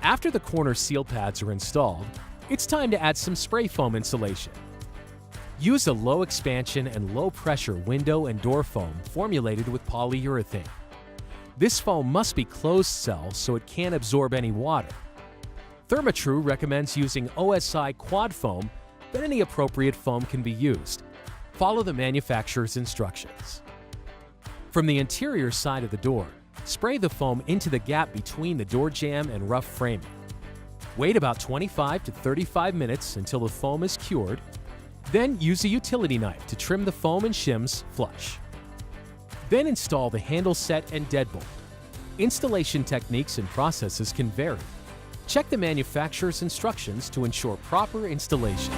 After the corner seal pads are installed, it's time to add some spray foam insulation. Use a low expansion and low pressure window and door foam formulated with polyurethane. This foam must be closed cell so it can't absorb any water. Therma-Tru recommends using OSI quad foam, but any appropriate foam can be used. Follow the manufacturer's instructions. From the interior side of the door, spray the foam into the gap between the door jamb and rough framing. Wait about 25 to 35 minutes until the foam is cured. Then use a utility knife to trim the foam and shims flush. Then install the handle set and deadbolt. Installation techniques and processes can vary. Check the manufacturer's instructions to ensure proper installation.